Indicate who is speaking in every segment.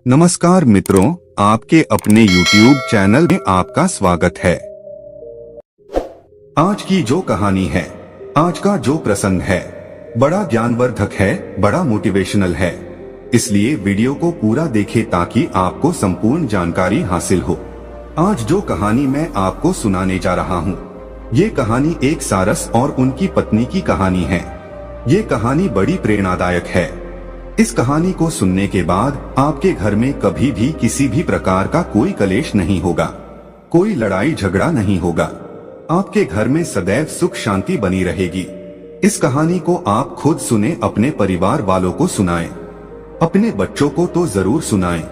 Speaker 1: नमस्कार मित्रों, आपके अपने YouTube चैनल में आपका स्वागत है। आज की जो कहानी है, आज का जो प्रसंग है, बड़ा ज्ञानवर्धक है, बड़ा मोटिवेशनल है। इसलिए वीडियो को पूरा देखें ताकि आपको संपूर्ण जानकारी हासिल हो। आज जो कहानी मैं आपको सुनाने जा रहा हूँ, ये कहानी एक सारस और उनकी पत्नी की कहानी है। ये कहानी बड़ी प्रेरणादायक है। इस कहानी को सुनने के बाद आपके घर में कभी भी किसी भी प्रकार का कोई कलेश नहीं होगा, कोई लड़ाई झगड़ा नहीं होगा। आपके घर में सदैव सुख शांति बनी रहेगी। इस कहानी को आप खुद सुने, अपने परिवार वालों को सुनाएं, अपने बच्चों को तो जरूर सुनाएं।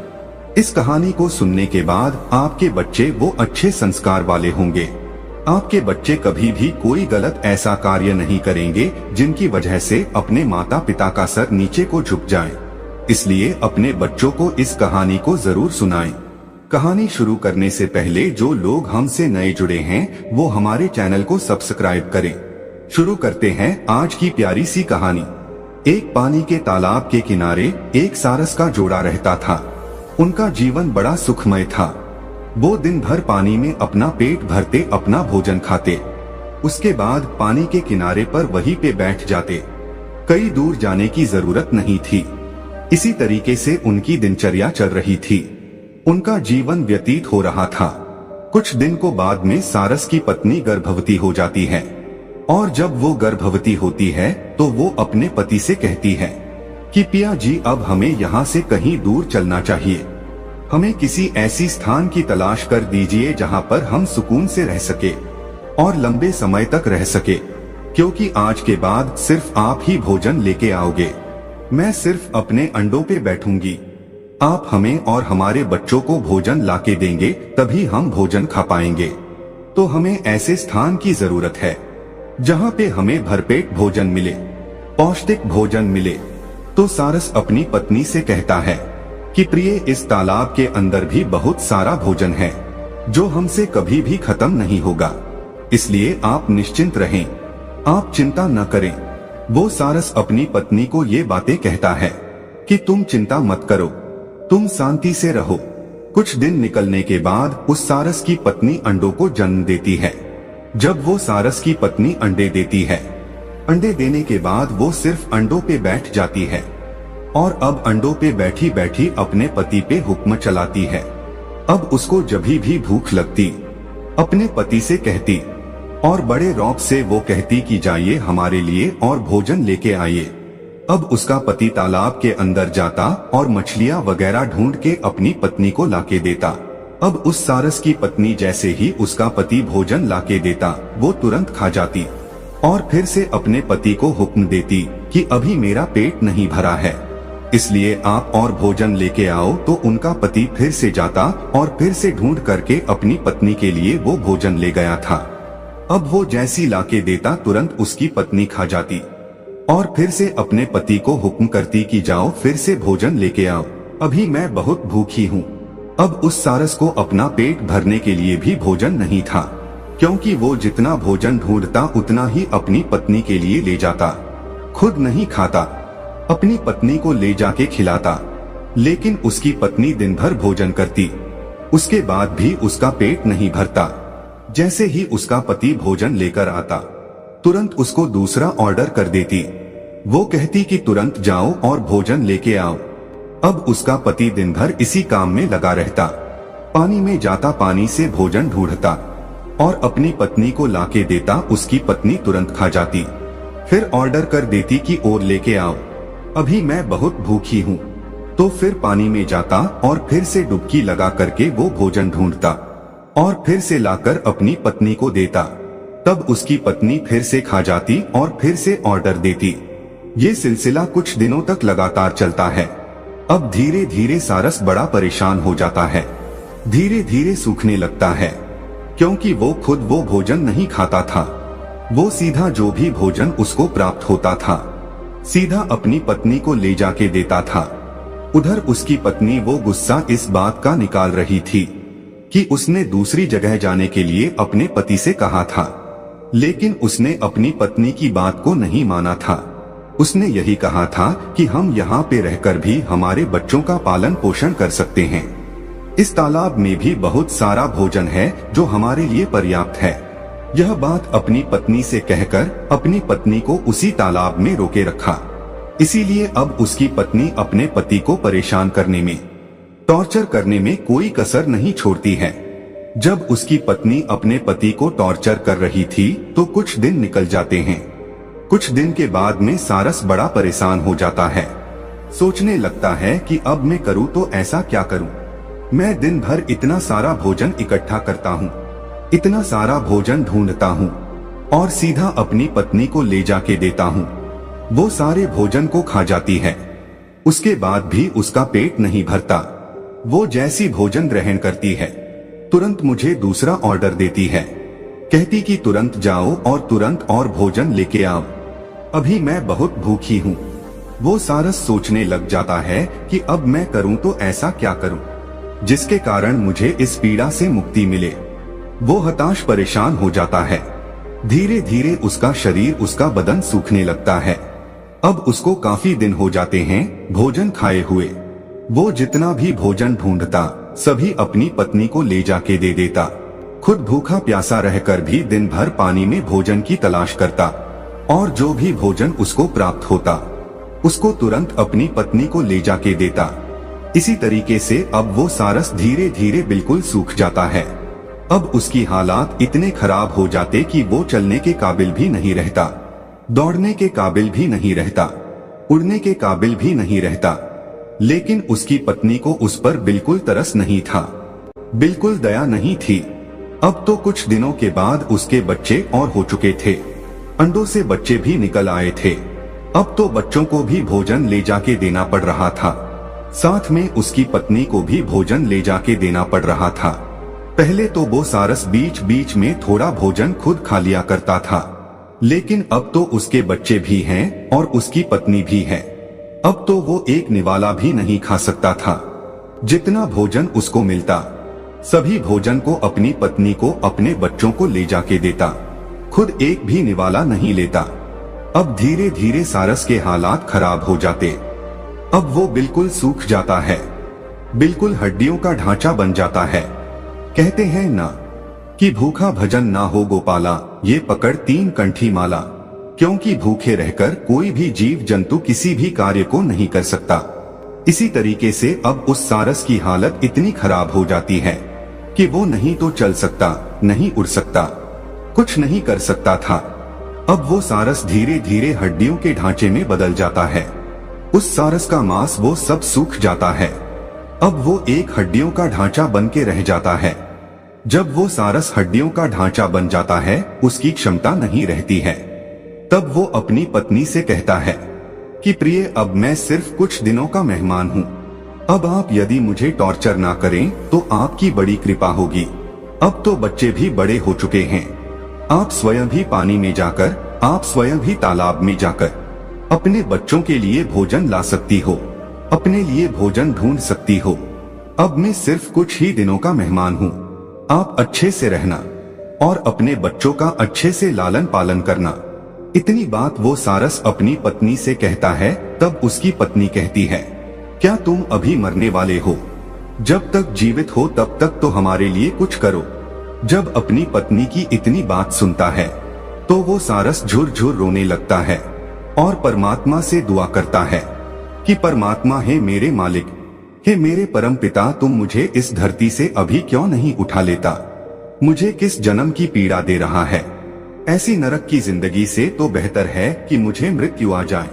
Speaker 1: इस कहानी को सुनने के बाद आपके बच्चे वो अच्छे संस्कार वाले होंगे। आपके बच्चे कभी भी कोई गलत ऐसा कार्य नहीं करेंगे जिनकी वजह से अपने माता पिता का सर नीचे को झुक जाए। इसलिए अपने बच्चों को इस कहानी को जरूर सुनाएं। कहानी शुरू करने से पहले जो लोग हमसे नए जुड़े हैं वो हमारे चैनल को सब्सक्राइब करें। शुरू करते हैं आज की प्यारी सी कहानी। एक पानी के तालाब के किनारे एक सारस का जोड़ा रहता था। उनका जीवन बड़ा सुखमय था। वो दिन भर पानी में अपना पेट भरते, अपना भोजन खाते, उसके बाद पानी के किनारे पर वहीं पे बैठ जाते। कहीं दूर जाने की जरूरत नहीं थी। इसी तरीके से उनकी दिनचर्या चल रही थी। उनका जीवन व्यतीत हो रहा था। कुछ दिन को बाद में सारस की पत्नी गर्भवती हो जाती है और जब वो गर्भवती होती है तो वो अपने पति से कहती है कि पिया जी, अब हमें यहाँ से कहीं दूर चलना चाहिए। हमें किसी ऐसी स्थान की तलाश कर दीजिए जहाँ पर हम सुकून से रह सके और लंबे समय तक रह सके, क्योंकि आज के बाद सिर्फ आप ही भोजन लेके आओगे। मैं सिर्फ अपने अंडों पे बैठूंगी। आप हमें और हमारे बच्चों को भोजन लाके देंगे, तभी हम भोजन खा पाएंगे। तो हमें ऐसे स्थान की जरूरत है जहाँ पे हमें भरपेट भोजन मिले, पौष्टिक भोजन मिले। तो सारस अपनी पत्नी से कहता है कि प्रिय, इस तालाब के अंदर भी बहुत सारा भोजन है जो हमसे कभी भी खत्म नहीं होगा। इसलिए आप निश्चिंत रहें, आप चिंता न करें। वो सारस अपनी पत्नी को ये बातें कहता है कि तुम चिंता मत करो, तुम शांति से रहो। कुछ दिन निकलने के बाद उस सारस की पत्नी अंडों को जन्म देती है। जब वो सारस की पत्नी अंडे देती है, अंडे देने के बाद वो सिर्फ अंडों पे बैठ जाती है और अब अंडों पे बैठी बैठी अपने पति पे हुक्म चलाती है। अब उसको जभी भी भूख लगती, अपने पति से कहती और बड़े रौब से वो कहती कि जाइए हमारे लिए और भोजन लेके आइए। अब उसका पति तालाब के अंदर जाता और मछलियां वगैरह ढूंढ के अपनी पत्नी को लाके देता। अब उस सारस की पत्नी जैसे ही उसका पति भोजन लाके देता, वो तुरंत खा जाती और फिर से अपने पति को हुक्म देती कि अभी मेरा पेट नहीं भरा है, इसलिए आप और भोजन लेके आओ। तो उनका पति फिर से जाता और फिर से ढूंढ करके अपनी पत्नी के लिए वो भोजन ले गया था। अब वो जैसी लाके देता, तुरंत उसकी पत्नी खा जाती और फिर से अपने पति को हुक्म करती कि जाओ फिर से भोजन लेके आओ, अभी मैं बहुत भूखी हूँ। अब उस सारस को अपना पेट भरने के लिए भी भोजन नहीं था, क्योंकि वो जितना भोजन ढूंढता उतना ही अपनी पत्नी के लिए ले जाता। खुद नहीं खाता, अपनी पत्नी को ले जाके खिलाता। लेकिन उसकी पत्नी दिन भर भोजन करती, उसके बाद भी उसका पेट नहीं भरता। जैसे ही उसका पति भोजन लेकर आता, तुरंत उसको दूसरा ऑर्डर कर देती। वो कहती कि तुरंत जाओ और भोजन लेके आओ। अब उसका पति दिन भर इसी काम में लगा रहता। पानी में जाता, पानी से भोजन ढूंढता और अपनी पत्नी को लाके देता। उसकी पत्नी तुरंत खा जाती, फिर ऑर्डर कर देती कि और लेके आओ, अभी मैं बहुत भूखी हूँ। तो फिर पानी में जाता और फिर से डुबकी लगा करके वो भोजन ढूंढता और फिर से लाकर अपनी पत्नी को देता। तब उसकी पत्नी फिर से खा जाती और फिर से ऑर्डर देती। ये सिलसिला कुछ दिनों तक लगातार चलता है। अब धीरे धीरे सारस बड़ा परेशान हो जाता है, धीरे धीरे सूखने लगता है, क्योंकि वो खुद वो भोजन नहीं खाता था। वो सीधा जो भी भोजन उसको प्राप्त होता था, सीधा अपनी पत्नी को ले जाके देता था। उधर उसकी पत्नी वो गुस्सा इस बात का निकाल रही थी कि उसने दूसरी जगह जाने के लिए अपने पति से कहा था, लेकिन उसने अपनी पत्नी की बात को नहीं माना था। उसने यही कहा था कि हम यहाँ पे रहकर भी हमारे बच्चों का पालन पोषण कर सकते हैं। इस तालाब में भी बहुत सारा भोजन है जो हमारे लिए पर्याप्त है। यह बात अपनी पत्नी से कहकर अपनी पत्नी को उसी तालाब में रोके रखा। इसीलिए अब उसकी पत्नी अपने पति को परेशान करने में, टॉर्चर करने में कोई कसर नहीं छोड़ती है। जब उसकी पत्नी अपने पति को टॉर्चर कर रही थी तो कुछ दिन निकल जाते हैं। कुछ दिन के बाद में सारस बड़ा परेशान हो जाता है। सोचने लगता है कि अब मैं करूँ तो ऐसा क्या करूँ। मैं दिन भर इतना सारा भोजन इकट्ठा करता हूँ, इतना सारा भोजन ढूंढता हूँ और सीधा अपनी पत्नी को ले जाके देता हूँ। वो सारे भोजन को खा जाती है। उसके बाद भी उसका पेट नहीं भरता। वो जैसी भोजन ग्रहण करती है तुरंत मुझे दूसरा ऑर्डर देती है। कहती कि तुरंत जाओ और तुरंत और भोजन लेके आओ, अभी मैं बहुत भूखी हूँ। वो सारस सोचने लग जाता है कि अब मैं करूँ तो ऐसा क्या करूँ जिसके कारण मुझे इस पीड़ा से मुक्ति मिले। वो हताश परेशान हो जाता है। धीरे धीरे उसका शरीर, उसका बदन सूखने लगता है। अब उसको काफी दिन हो जाते हैं भोजन खाए हुए। वो जितना भी भोजन ढूंढता सभी अपनी पत्नी को ले जाके दे देता। खुद भूखा प्यासा रहकर भी दिन भर पानी में भोजन की तलाश करता और जो भी भोजन उसको प्राप्त होता उसको तुरंत अपनी पत्नी को ले जाके देता। इसी तरीके से अब वो सारस धीरे धीरे बिल्कुल सूख जाता है। अब उसकी हालात इतने खराब हो जाते कि वो चलने के काबिल भी नहीं रहता, दौड़ने के काबिल भी नहीं रहता, उड़ने के काबिल भी नहीं रहता। लेकिन उसकी पत्नी को उस पर बिल्कुल तरस नहीं था, बिल्कुल दया नहीं थी। अब तो कुछ दिनों के बाद उसके बच्चे और हो चुके थे। अंडों से बच्चे भी निकल आए थे। अब तो बच्चों को भी भोजन ले जाके देना पड़ रहा था, साथ में उसकी पत्नी को भी भोजन ले जाके देना पड़ रहा था। पहले तो वो सारस बीच बीच में थोड़ा भोजन खुद खा लिया करता था, लेकिन अब तो उसके बच्चे भी हैं और उसकी पत्नी भी है। अब तो वो एक निवाला भी नहीं खा सकता था। जितना भोजन उसको मिलता सभी भोजन को अपनी पत्नी को, अपने बच्चों को ले जाके देता, खुद एक भी निवाला नहीं लेता। अब धीरे धीरे सारस के हालात खराब हो जाते। अब वो बिल्कुल सूख जाता है, बिल्कुल हड्डियों का ढांचा बन जाता है। कहते हैं ना कि भूखा भजन ना हो गोपाला, ये पकड़ 3 कंठी माला। क्योंकि भूखे रहकर कोई भी जीव जंतु किसी भी कार्य को नहीं कर सकता। इसी तरीके से अब उस सारस की हालत इतनी खराब हो जाती है कि वो नहीं तो चल सकता, नहीं उड़ सकता, कुछ नहीं कर सकता था। अब वो सारस धीरे धीरे हड्डियों के ढांचे में बदल जाता है। उस सारस का मांस वो सब सूख जाता है। अब वो एक हड्डियों का ढांचा बन के रह जाता है। जब वो सारस हड्डियों का ढांचा बन जाता है, उसकी क्षमता नहीं रहती है। तब वो अपनी पत्नी से कहता है कि प्रिय, अब मैं सिर्फ कुछ दिनों का मेहमान हूँ। अब आप यदि मुझे टॉर्चर ना करें तो आपकी बड़ी कृपा होगी। अब तो बच्चे भी बड़े हो चुके हैं। आप स्वयं भी पानी में जाकर, आप स्वयं भी तालाब में जाकर अपने बच्चों के लिए भोजन ला सकती हो, अपने लिए भोजन ढूंढ सकती हो। अब मैं सिर्फ कुछ ही दिनों का मेहमान हूँ। आप अच्छे से रहना और अपने बच्चों का अच्छे से लालन पालन करना। इतनी बात वो सारस अपनी पत्नी से कहता है। तब उसकी पत्नी कहती है, क्या तुम अभी मरने वाले हो? जब तक जीवित हो तब तक तो हमारे लिए कुछ करो। जब अपनी पत्नी की इतनी बात सुनता है तो वो सारस झुरझुर रोने लगता है और परमात्मा से दुआ करता है कि परमात्मा, हे मेरे मालिक, हे मेरे परम पिता, तुम मुझे इस धरती से अभी क्यों नहीं उठा लेता? मुझे किस जन्म की पीड़ा दे रहा है? ऐसी नरक की जिंदगी से तो बेहतर है कि मुझे मृत्यु आ जाए।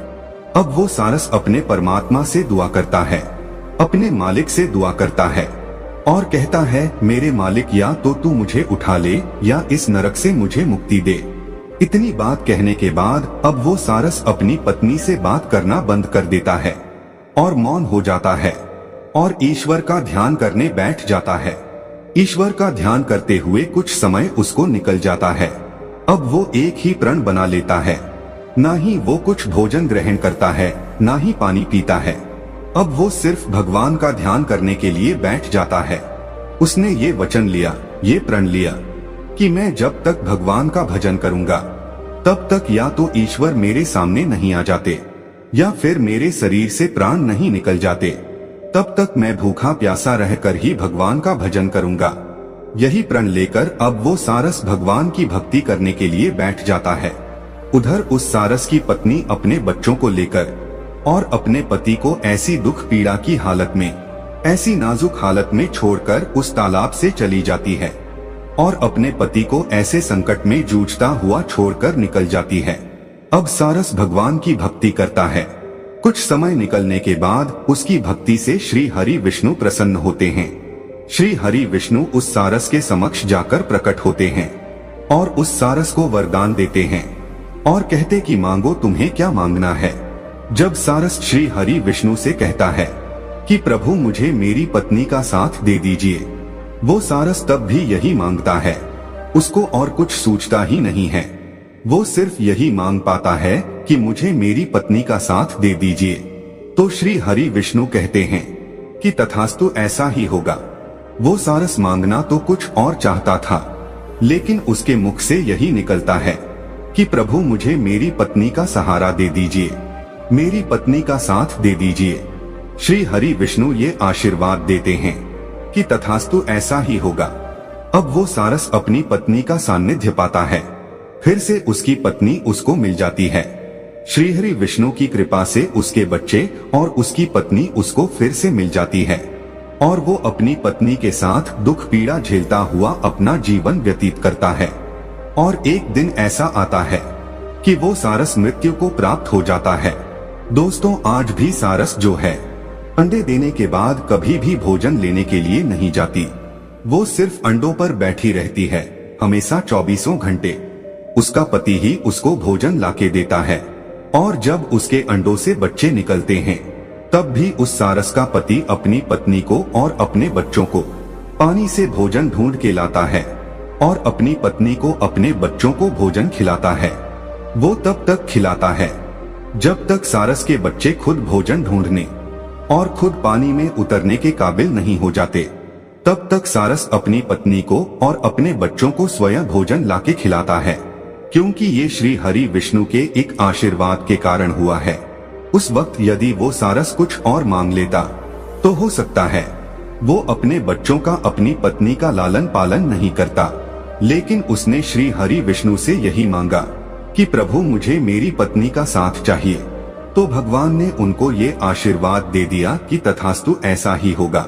Speaker 1: अब वो सारस अपने परमात्मा से दुआ करता है, अपने मालिक से दुआ करता है और कहता है, मेरे मालिक, या तो तू मुझे उठा ले या इस नरक से मुझे मुक्ति दे। इतनी बात कहने के बाद अब वो सारस अपनी पत्नी से बात करना बंद कर देता है और मौन हो जाता है और ईश्वर का ध्यान करने बैठ जाता है। ईश्वर का ध्यान करते हुए कुछ समय उसको निकल जाता है। अब वो एक ही प्रण बना लेता है, ना ही वो कुछ भोजन ग्रहण करता है, ना ही पानी पीता है। अब वो सिर्फ भगवान का ध्यान करने के लिए बैठ जाता है। उसने ये वचन लिया, ये प्रण लिया कि मैं जब तक भगवान का भजन करूंगा तब तक या तो ईश्वर मेरे सामने नहीं आ जाते या फिर मेरे शरीर से प्राण नहीं निकल जाते, तब तक मैं भूखा प्यासा रहकर ही भगवान का भजन करूंगा। यही प्रण लेकर अब वो सारस भगवान की भक्ति करने के लिए बैठ जाता है। उधर उस सारस की पत्नी अपने बच्चों को लेकर और अपने पति को ऐसी दुख पीड़ा की हालत में, ऐसी नाजुक हालत में छोड़कर उस तालाब से चली जाती है और अपने पति को ऐसे संकट में जूझता हुआ छोड़कर निकल जाती है। अब सारस भगवान की भक्ति करता है। कुछ समय निकलने के बाद उसकी भक्ति से श्री हरि विष्णु प्रसन्न होते हैं। श्री हरि विष्णु उस सारस के समक्ष जाकर प्रकट होते हैं और उस सारस को वरदान देते हैं और कहते कि मांगो, तुम्हें क्या मांगना है। जब सारस श्री हरि विष्णु से कहता है कि प्रभु मुझे मेरी पत्नी का साथ दे दीजिए, वो सारस तब भी यही मांगता है। उसको और कुछ सूझता ही नहीं है। वो सिर्फ यही मांग पाता है कि मुझे मेरी पत्नी का साथ दे दीजिए। तो श्री हरि विष्णु कहते हैं कि तथास्तु, ऐसा ही होगा। वो सारस मांगना तो कुछ और चाहता था, लेकिन उसके मुख से यही निकलता है कि प्रभु मुझे मेरी पत्नी का सहारा दे दीजिए, मेरी पत्नी का साथ दे दीजिए। श्री हरि विष्णु ये आशीर्वाद देते हैं कि तथास्तु, ऐसा ही होगा। अब वो सारस अपनी पत्नी का सानिध्य पाता है। फिर से उसकी पत्नी उसको मिल जाती है। श्री हरि विष्णु की कृपा से उसके बच्चे और उसकी पत्नी उसको फिर से मिल जाती है और वो अपनी पत्नी के साथ दुख पीड़ा झेलता हुआ अपना जीवन व्यतीत करता है। और एक दिन ऐसा आता है कि वो सारस मृत्यु को प्राप्त हो जाता है। दोस्तों, आज भी सारस जो है, अंडे देने के बाद कभी भी भोजन लेने के लिए नहीं जाती। वो सिर्फ अंडों पर बैठी रहती है, हमेशा 24 घंटे। उसका पति ही उसको भोजन लाके देता है और जब उसके अंडों से बच्चे निकलते हैं, तब भी उस सारस का पति अपनी पत्नी को और अपने बच्चों को पानी से भोजन ढूंढ के लाता है और अपनी पत्नी को अपने बच्चों को भोजन खिलाता है। वो तब तक खिलाता है जब तक सारस के बच्चे खुद भोजन ढूंढने और खुद पानी में उतरने के काबिल नहीं हो जाते। तब तक सारस अपनी पत्नी को और अपने बच्चों को स्वयं भोजन लाके खिलाता है, क्योंकि ये श्री हरि विष्णु के एक आशीर्वाद के कारण हुआ है। उस वक्त यदि वो सारस कुछ और मांग लेता तो हो सकता है वो अपने बच्चों का, अपनी पत्नी का लालन पालन नहीं करता, लेकिन उसने श्री हरि विष्णु से यही मांगा कि प्रभु मुझे मेरी पत्नी का साथ चाहिए। तो भगवान ने उनको ये आशीर्वाद दे दिया कि तथास्तु, ऐसा ही होगा।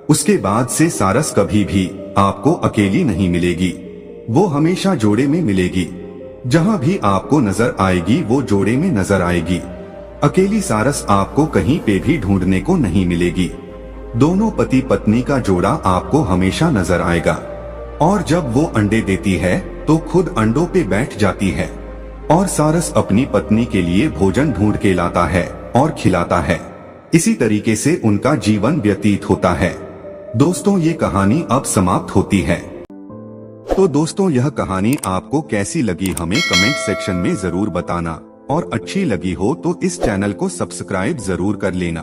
Speaker 1: उसके बाद से सारस कभी भी आपको अकेली नहीं मिलेगी, वो हमेशा जोड़े में मिलेगी। जहाँ भी आपको नजर आएगी वो जोड़े में नजर आएगी। अकेली सारस आपको कहीं पे भी ढूंढने को नहीं मिलेगी। दोनों पति पत्नी का जोड़ा आपको हमेशा नजर आएगा। और जब वो अंडे देती है तो खुद अंडों पे बैठ जाती है और सारस अपनी पत्नी के लिए भोजन ढूंढ के लाता है और खिलाता है। इसी तरीके से उनका जीवन व्यतीत होता है। दोस्तों, ये कहानी अब समाप्त होती है। तो दोस्तों, यह कहानी आपको कैसी लगी हमें कमेंट सेक्शन में जरूर बताना और अच्छी लगी हो तो इस चैनल को सब्सक्राइब जरूर कर लेना।